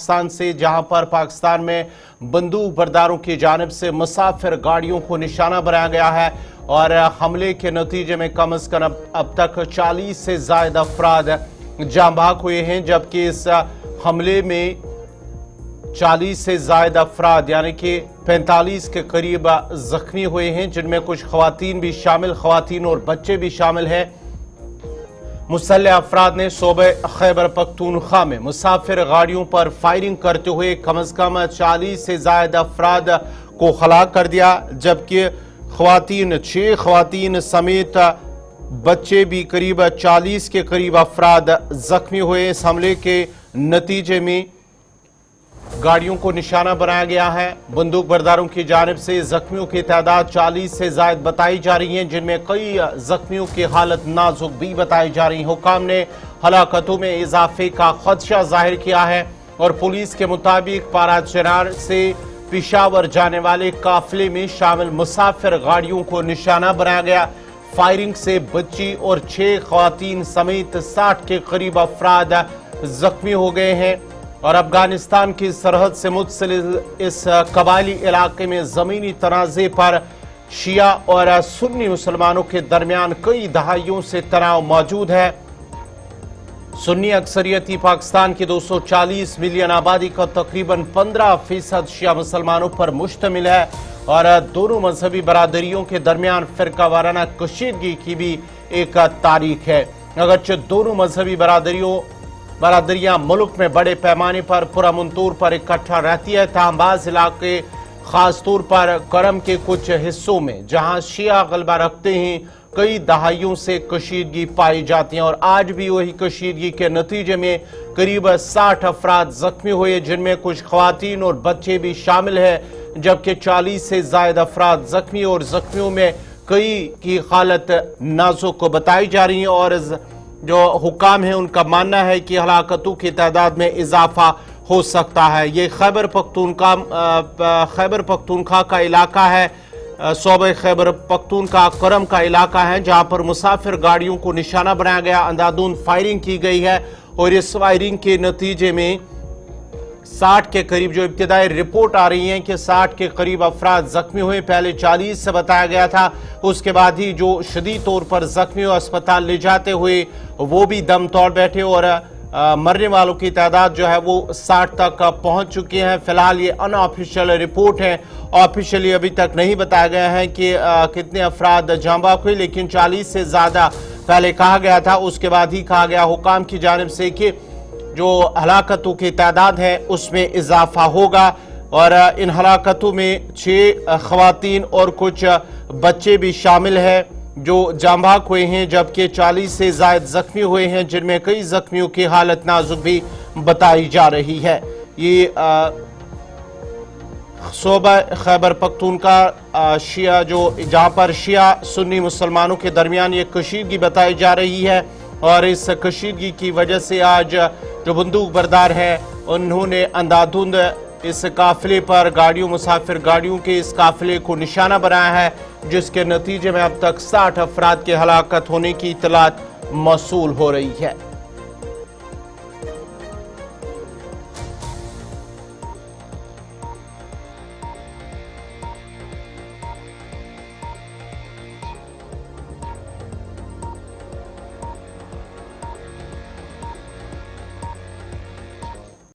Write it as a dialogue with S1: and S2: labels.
S1: पाकिस्तान से, जहां पर पाकिस्तान में बंदूक बरदारों की जानिब से मुसाफिर गाड़ियों को निशाना बनाया गया है और हमले के नतीजे में कम अज कम अब तक 40 से ज्यादा अफराद जाँ बहक हुए हैं, जबकि इस हमले में 40 से ज्यादा अफराद यानी कि 45 के करीब जख्मी हुए हैं, जिनमें कुछ खवातीन भी शामिल, खवातीन और बच्चे भी शामिल हैं। मुसल्लह अफराद ने सूबे खैबर पख्तूनख्वा में मुसाफिर गाड़ियों पर फायरिंग करते हुए कम अज कम 40 से ज्यादा अफराद को हलाक कर दिया, जबकि खवातीन 6 खवातीन समेत बच्चे भी करीब 40 के करीब अफराद जख्मी हुए। इस हमले के नतीजे में गाड़ियों को निशाना बनाया गया है। बंदूक बरदारों की जानिब से जख्मियों की तादाद 40 से ज्यादा बताई जा रही है, जिनमें कई जख्मियों की हालत नाजुक भी बताई जा रही है। हुकाम ने हलाकतों में इजाफे का खदशा जाहिर किया है और पुलिस के मुताबिक पाराचनार से पेशावर जाने वाले काफिले में शामिल मुसाफिर गाड़ियों को निशाना बनाया गया। फायरिंग से बच्ची और 6 खवातीन समेत 60 के करीब अफराद जख्मी हो गए हैं और अफगानिस्तान की सरहद से मुतसिल इस कबायली इलाके में जमीनी तनाज़े पर शिया और सुन्नी मुसलमानों के दरमियान कई दहाइयों से तनाव मौजूद है। सुन्नी अक्सरियती पाकिस्तान की 240 मिलियन आबादी का तकरीबन 15% शिया मुसलमानों पर मुश्तमिल है और दोनों मजहबी बरादरियों के दरमियान फिरका वाराना कशीदगी की भी एक तारीख है। अगरचे दोनों मजहबी बरादरियां मुल्क में बड़े पैमाने पर पुरअमन तौर पर इकट्ठा रहती है, ताहम बाज़ इलाके खास तौर पर करम के कुछ हिस्सों में जहां शिया गलबा रखते हैं कई दहाइयों से कशीदगी पाई जाती है और आज भी वही कशीदगी के नतीजे में करीब 60 अफराद जख्मी हुए, जिनमें कुछ खवातीन और बच्चे भी शामिल हैं, जबकि 40 से ज्यादा अफराद जख्मी और जख्मियों में कई की हालत नाजुक बताई जा रही है और जो हुकाम है उनका मानना है कि हलाकतों की तादाद में इजाफा हो सकता है। ये खैबर पख्तूनख्वा का इलाका है, सूबे खैबर पख्तूनख्वा करम का इलाका है, जहां पर मुसाफिर गाड़ियों को निशाना बनाया गया, अंधाधुंध फायरिंग की गई है और इस फायरिंग के नतीजे में 60 के करीब जो इब्तिदाई रिपोर्ट आ रही है कि 60 के करीब अफराद जख्मी हुए। पहले 40 से बताया गया था, उसके बाद ही जो शदीद तौर पर जख्मी हुए अस्पताल ले जाते हुए वो भी दम तोड़ बैठे और मरने वालों की तादाद जो है वो 60 तक पहुंच चुकी है। फिलहाल ये अनऑफिशियल रिपोर्ट है, ऑफिशियली अभी तक नहीं बताया गया है कि कितने अफराद जाँ बहक हुए, लेकिन 40 से ज्यादा पहले कहा गया था। उसके बाद ही कहा गया हुकाम की जानिब से कि जो हलाकतों की तादाद है उसमें इजाफा होगा और इन हलाकतों में 6 खवातीन और कुछ बच्चे भी शामिल हैं जो जाँ बहक हुए हैं, जबकि 40 से ज्यादा जख्मी हुए हैं, जिनमें कई जख्मियों की हालत नाजुक भी बताई जा रही है। ये सूबा खैबर पख्तूनख्वा शिया जहाँ पर शिया सुन्नी मुसलमानों के दरमियान ये कशीदगी बताई जा रही है और इस कशीदगी की वजह से आज जो बंदूक बरदार है उन्होंने अंधाधुंध इस काफिले पर मुसाफिर गाड़ियों के इस काफिले को निशाना बनाया है, जिसके नतीजे में अब तक 60 अफराद के हलाकत होने की इत्तलात मौसूल हो रही है।